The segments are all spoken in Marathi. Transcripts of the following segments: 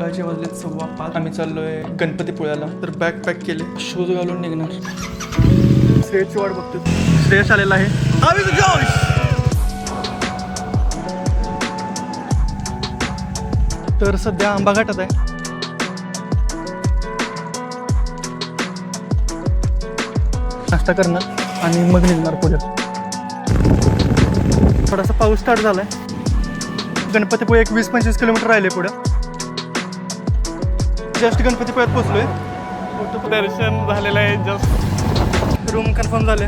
सकाळचे वाजलेत 5:15. आम्ही चाललोय गणपतीपुळ्याला. तर बॅग पॅक केले, शूज घालून निघणार. श्रेयसची वाट बघतो. श्रेयस आलेला आहे. तर सध्या आंबा घाटात आहे. नाश्ता करणार आणि मग निघणार पुढे. थोडासा पाऊस स्टार्ट झालाय. गणपतीपुळे 20-25 किलोमीटर राहिले पुढे. जस्ट गणपतीपुळ्यात पोहोचलोय. दर्शन झालेलं आहे. जस्ट रूम कन्फर्म झाले.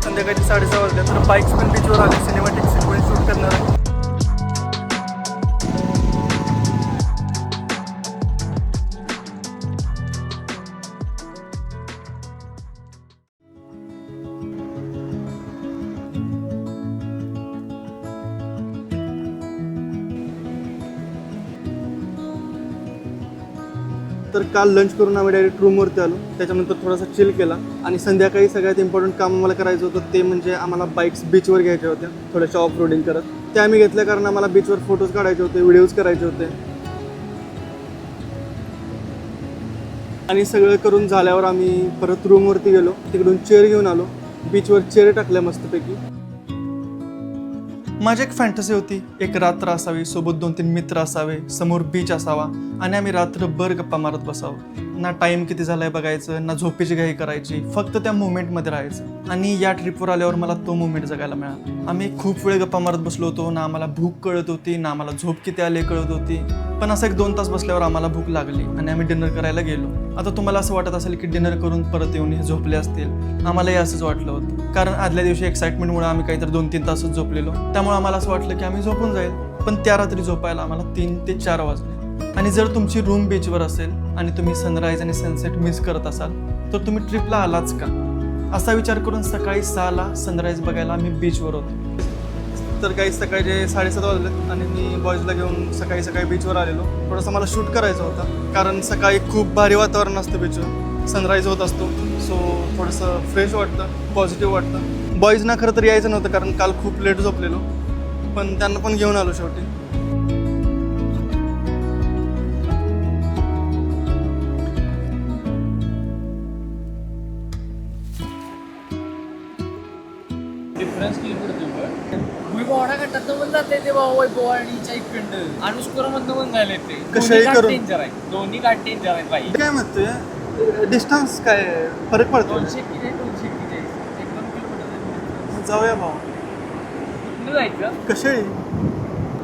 संध्याकाळी 6:30 वाजले. तर बाईक्स पण बीचवर आले. सिनेमॅटिक सिक्वेन्स शूट करणार आहे. तर काल लंच करून आम्ही डायरेक्ट रूमवरती आलो. त्याच्यानंतर थोडासा चिल केला आणि संध्याकाळी सगळ्यात इम्पॉर्टंट काम आम्हाला करायचं होतं ते म्हणजे आम्हाला बाईक्स बीचवर घ्यायच्या होत्या, थोड्याशा ऑफ रोडिंग करत. त्या आम्ही घेतल्या कारण आम्हाला बीचवर फोटोज काढायचे होते, व्हिडिओज करायचे होते. आणि सगळं करून झाल्यावर आम्ही परत रूमवरती गेलो. तिकडून चेअर घेऊन आलो. बीचवर चेअर टाकल्या मस्तपैकी. माझी एक फॅन्टसी होती, एक रात्र असावी, सोबत 2-3 मित्र असावे, समोर बीच असावा आणि आम्ही रात्रभर गप्पा मारत बसावं. ना टाइम किती झालाय बघायचं, ना झोपेची घाई करायची, फक्त त्या मोमेंटमध्ये राहायचं. आणि या ट्रिपवर आल्यावर मला तो मोमेंट जगायला मिळाला. आम्ही खूप वेळ गप्पा मारत बसलो होतो. ना आम्हाला भूक कळत होती, ना आम्हाला झोप किती आले कळत होती. पण असं 1-2 तास बसल्यावर आम्हाला भूक लागली आणि आम्ही डिनर करायला गेलो. आता तुम्हाला असं वाटत असेल की डिनर करून परत येऊन हे झोपले असतील. आम्हालाही असंच वाटलं होतं, कारण आदल्या दिवशी एक्साइटमेंटमुळे आम्ही काहीतरी 2-3 तासच झोपलेलो. त्यामुळे आम्हाला असं वाटलं की आम्ही झोपून जाईल. पण त्या रात्री झोपायला आम्हाला 3 ते 4 वाजले. आणि जर तुमची रूम बीचवर असेल आणि तुम्ही सनराईज आणि सनसेट मिस करत असाल तर तुम्ही ट्रिपला आलाच का, असा विचार करून सकाळी 6ला सनराईज बघायला आम्ही बीचवर होतो. तर काही सकाळचे 7:30 वाजले आणि मी बॉईजला घेऊन सकाळी बीचवर आलेलो. थोडंसं मला शूट करायचं होतं कारण सकाळी खूप भारी वातावरण असतं बीचवर, सनराईज होत असतो. सो थोडंसं फ्रेश वाटतं, पॉझिटिव्ह वाटतं. बॉईजना खरं तर यायचं नव्हतं कारण काल खूप लेट झोपलेलो, पण त्यांना पण घेऊन आलो शेवटी. डिफरन्स किती पडतो मी बोडा घाटात पण जाते ते वैभवाणीच्या इकडं अनुष्करमधनं पण झाले ते. कशाही करून डेंजर आहे, दोन्ही घाट डेंजर आहेत बाई. काय म्हणतोय, डिस्टन्स काय फरक पडतो? 200 किती 241 1-2 किलोमीटर जाऊया भाऊ. कुठं जायचं कशाही.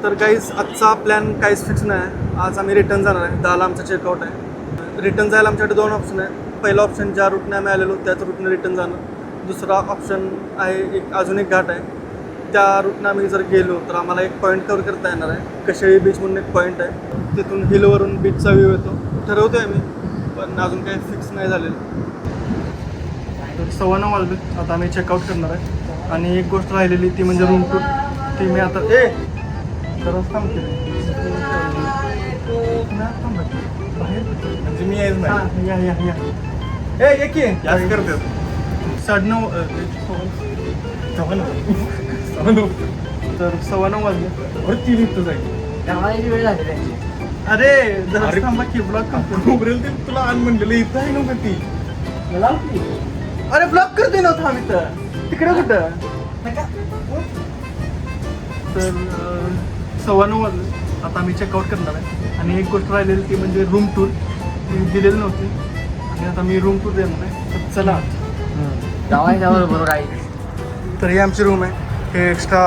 तर काहीच आजचा प्लॅन काहीच फिक्स नाही. आज आम्ही रिटर्न जाणार आहे. 10ला आमचा चेकआउट आहे. रिटर्न जायला आमच्याकडे 2 ऑप्शन आहे. पहिला ऑप्शन ज्या रूटने आम्ही आलेलो त्याच रूटने रिटर्न जाणं. दुसरा ऑप्शन आहे अजून एक घाट आहे, त्या रूटनं आम्ही जर गेलो तर आम्हाला एक पॉईंट कव्हर करता येणार आहे. कशेळी बीच म्हणून एक पॉईंट आहे, तिथून हिलवरून बीचचा व्ह्यू येतो. ठरवतोय आम्ही, पण अजून काही फिक्स नाही झालेलं. तर 9:15 वाजले. आता आम्ही चेकआउट करणार आहे. आणि एक गोष्ट राहिलेली ती म्हणजे रूम टूर. ती मी आता तरच थांबते बाहेर म्हणजे मी यायच नाही. या एक याच करते. 9:30 तर 9:15 वाजले. ती निघतो जाईल. वेळ झाली त्यांची. अरे जरा थांबा की ब्लॉक करतो. तुला आण म्हणलेलं इथं आहे नव्हतं ती. अरे ब्लॉक करते नव्हतं आम्ही तर तिकडे कुठं. तर 9:15 वाजले. आता आम्ही चेकआउट करणार आहे. आणि एक गोष्ट राहिलेली ती म्हणजे रूम टूर. ती दिलेली नव्हती आणि आता मी रूम टूर देणार आहे. तर चला बरोबर आहे. तर ही आमची रूम आहे. हे एक्स्ट्रा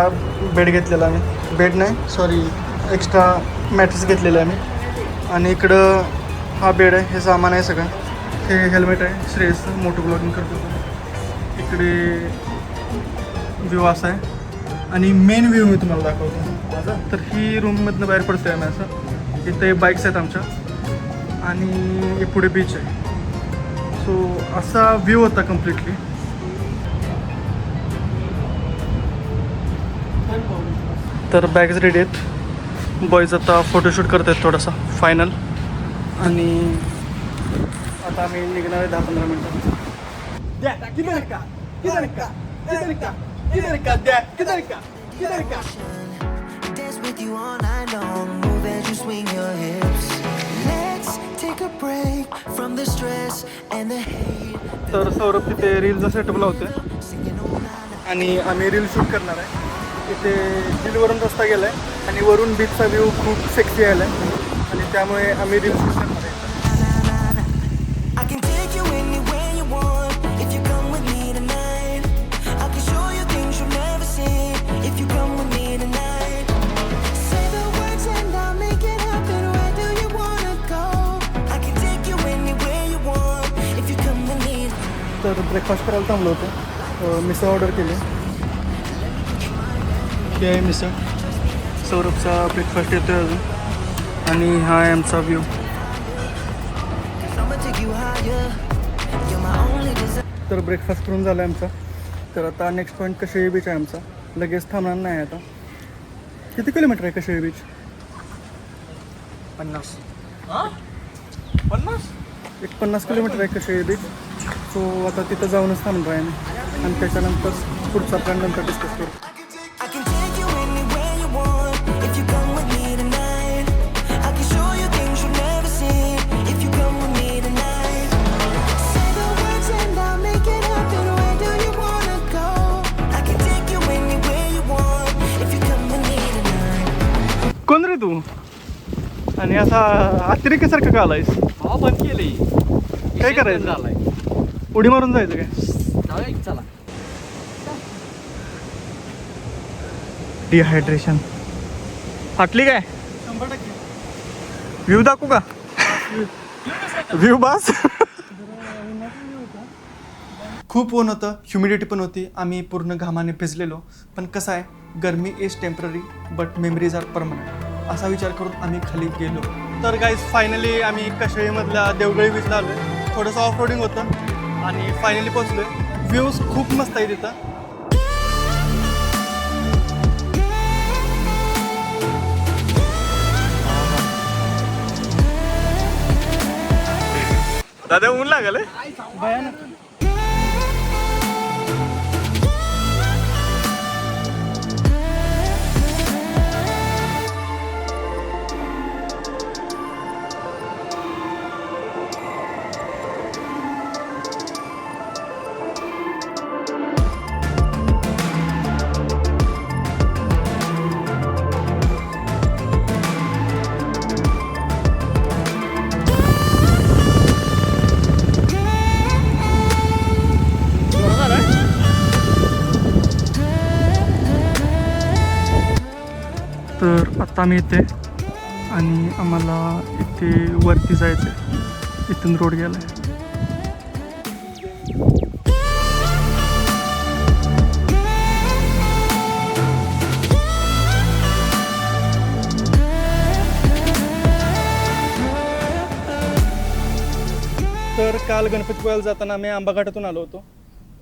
बेड घेतलेला आम्ही, बेड नाही सॉरी एक्स्ट्रा मॅट्रेस घेतलेलं आहे आम्ही. आणि इकडं हा बेड आहे, हे सामान आहे सगळं. हे हेल्मेट आहे श्रेयसचं, मोटो ब्लॉगिंग करतो. इकडे व्ह्यू असा आहे आणि मेन व्ह्यू मी तुम्हाला दाखवतो. तर ही रूममधनं बाहेर पडतो आहे आम्ही असं. इथे बाईक्स आहेत आमच्या आणि पुढे बीच आहे. सो असा व्ह्यू होता कम्प्लिटली. तर बॅग्स रेडी आहेत. बॉईज आता फोटोशूट करत आहेत थोडासा फायनल. आणि आता आम्ही निघणार आहे 10-15 मिनटात. Dance with you all night long, move as you sway. the stress and the hate. तर सौरभ तिथे रीलचा सेटअप लावतोय आणि आम्ही रील शूट करणार आहे. इथे हिलवरून रस्ता गेला आहे आणि वरून बीचचा व्ह्यू खूप सेक्सी आला आहे आणि त्यामुळे आम्ही रील शूट करणार आहे. I can take you anywhere you want if you come with me tonight. I can show you things you've never seen if you come with me tonight. Say the words and I'll make it happen. Where do you wanna go? I can take you anywhere you want if you come with me. तर ब्रेकफास्ट करायला थांबलो होतो. मिसळ ऑर्डर केली. हे आहे मिसळ. सौरभचा ब्रेकफास्ट येतो आहे अजून आणि हा आहे आमचा view. I'ma take you higher. You're my only desire. तर ब्रेकफास्ट करून झाला आहे आमचा. तर आता नेक्स्ट पॉईंट कशेळी बीच आहे आमचा. लगेच थांबणार नाही आता. किती किलोमीटर आहे कशेळी बीच? 50. एक 50 किलोमीटर आहे कशेळी बीच. सो आता तिथं जाऊनच थांबणार आहे आम्ही आणि त्याच्यानंतर पुढचा प्लॅन नंतर डिस्कस करू. I can take you anywhere you want if you come with me tonight. I can show you things you've never seen if you come with me tonight. Say the words and I'll make it happen. Where do you wanna go? I can take you anywhere you want if you come with me tonight. कोण रे तू? आणि असा अतिरेक्यासारखं का आलायस? हा बंद केली. काय करायचं? झालाय. उडी मारून जायचं काय? जाऊया की, चला. डिहायड्रेशन फाटली काय? 100%. व्ह्यू दाखवू का? व्ह्यू बस. खूप ऊन होतं, ह्युमिडिटी पण होती. आम्ही पूर्ण घामाने भिजलेलो. पण कसं आहे, गरमी is temporary but memories are permanent असा विचार करून आम्ही खाली गेलो. तर गाईज फायनली आम्ही कशेळीमधल्या देवगळी बीचला आलो आहे. थोडंसं ऑफ रोडिंग होतं आणि फायनली पोचलो आहे. व्ह्यूज खूप मस्त आहे तिथं. दादा ऊन लागल भयानक. तर आता आम्ही इथे आणि आम्हाला इथे वरती जायचं आहे. इथून रोड गेला आहे. तर काल गणपतीपुळ्याला जाताना आम्ही आंबाघाटातून आलो होतो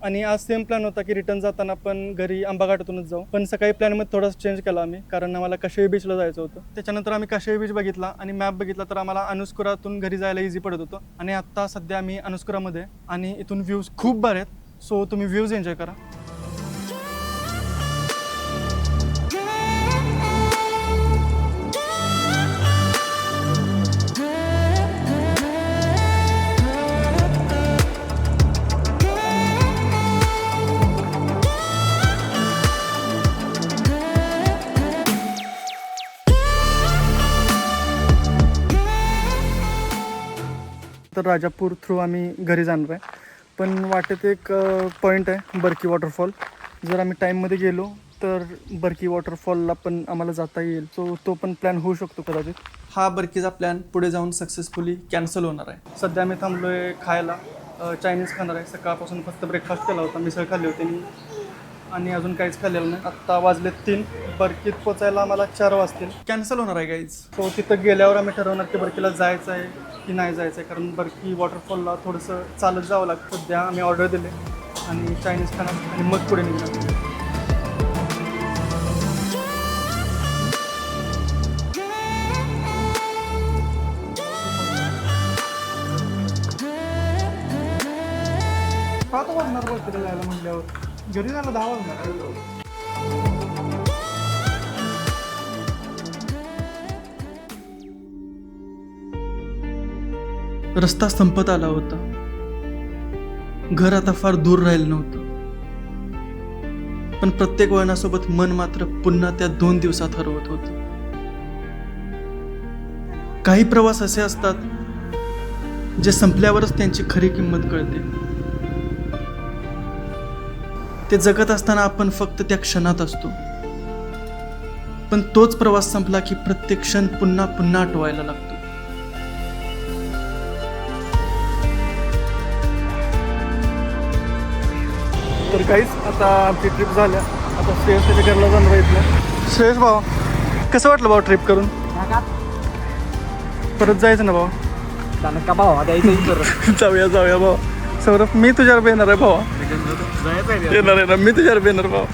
आणि आज सेम प्लॅन होता की रिटर्न जाताना पण घरी आंबाघाटातूनच जाऊ. पण सकाळी प्लॅनमध्ये थोडासा चेंज केला आम्ही कारण आम्हाला काशेळी बीचला जायचं होतं. त्याच्यानंतर आम्ही काशेळी बीच बघितला आणि मॅप बघितला तर आम्हाला अनुस्कुरातून घरी जायला इझी पडत होतं. आणि आत्ता सध्या आम्ही अनुस्कुरामध्ये आणि इथून व्ह्यूज खूप भारी आहेत. सो तुम्ही व्ह्यूज एन्जॉय करा. तर राजापूर थ्रू आम्ही घरी जाणार आहे. पण वाटेत एक पॉईंट आहे बरकी वॉटरफॉल. जर आम्ही टाईममध्ये गेलो तर बरकी वॉटरफॉलला पण आम्हाला जाता येईल. सो तो पण प्लॅन होऊ शकतो कदाचित. हा बरकीचा प्लॅन पुढे जाऊन सक्सेसफुली कॅन्सल होणार आहे. सध्या आम्ही थांबलो आहे खायला. चायनीज खाणार आहे. सकाळपासून फक्त ब्रेकफास्ट केला होता. मिसळ खाल्ली होती मी आणि अजून काहीच खाल्लेलं नाही. आत्ता वाजले 3. बरकीत पोचायला आम्हाला 4 वाजतील. कॅन्सल होणार आहे गाईज. सो तिथं गेल्यावर आम्ही ठरवणार की बरकीला जायचं आहे की नाही जायचं आहे. कारण बरकी वॉटरफॉलला थोडंसं चालत जावं लागतं. सध्या आम्ही ऑर्डर दिले आणि चायनीज खाणार आणि मग पुढे निघणार. पाच वाजणार बरकीला जायला म्हटल्यावर घरी जायला 10 वाजणार. रस्ता संपत आला होता. घर आता फार दूर राहिलं नव्हतं. पण प्रत्येक वळणासोबत मन मात्र पुन्हा त्या 2 दिवसात हरवत होतं. काही प्रवास असे असतात जे संपल्यावरच त्यांची खरी किंमत कळते. ते जगत असताना आपण फक्त त्या क्षणात असतो, पण तोच प्रवास संपला की प्रत्येक क्षण पुन्हा पुन्हा आठवायला लागतो. तर काहीच आता आमची ट्रिप झाल्या. आता श्रेयस त्याच्या घरला जाणार आहेत ना. श्रेयस भाऊ, कसं वाटलं भाऊ ट्रिप करून? परत जायचं ना भाऊ? का भावा द्यायचं जाऊया जाऊया भाऊ. सौरभ, मी तुझ्यावर येणार आहे भावा. येणार आहे ना, मी तुझ्यावर येणार भाऊ.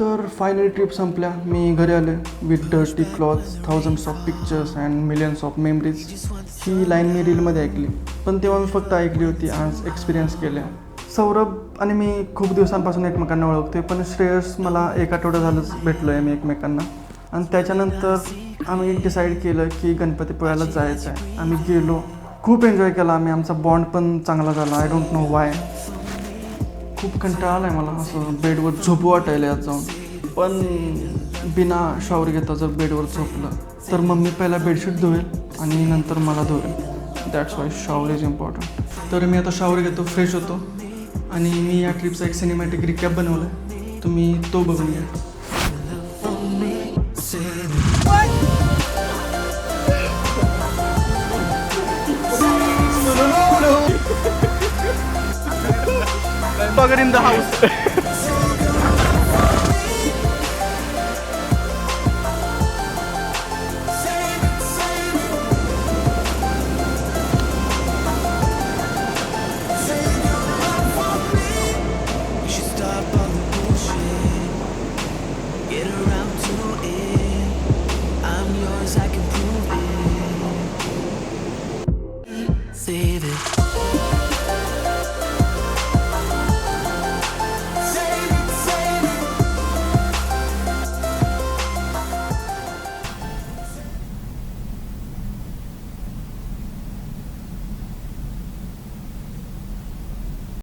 तर फायनली ट्रिप संपल्या. मी घरी आले with dirty clothes, thousands of pictures and millions of memories. ही लाईन मी रीलमध्ये ऐकली, पण तेव्हा मी फक्त ऐकली होती, आज एक्सपिरियन्स केल्या. सौरभ आणि मी खूप दिवसांपासून एकमेकांना ओळखते, पण श्रेयस मला 1 आठवडा झालंच भेटलो आहे मी एकमेकांना. आणि त्याच्यानंतर आम्ही डिसाईड केलं की गणपतीपुळ्याला जायचं आहे. आम्ही गेलो, खूप एन्जॉय केला आम्ही. आमचा बॉन्ड पण चांगला झाला. I don't know Y. खूप कंटाळा आला आहे मला, असं बेडवर झोपू वाटायला यात जाऊन. पण बिना शॉवर घेता जर बेडवर झोपलं तर मम्मी पहिला बेडशीट धुवेल आणि नंतर मला धुवेल. That's why shower is important. तर मी आता शॉवर घेतो, फ्रेश होतो आणि मी या ट्रिपचा एक सिनेमॅटिक रिकॅप बनवला आहे. तुम्ही तो बघून घ्या. Bugger in the house.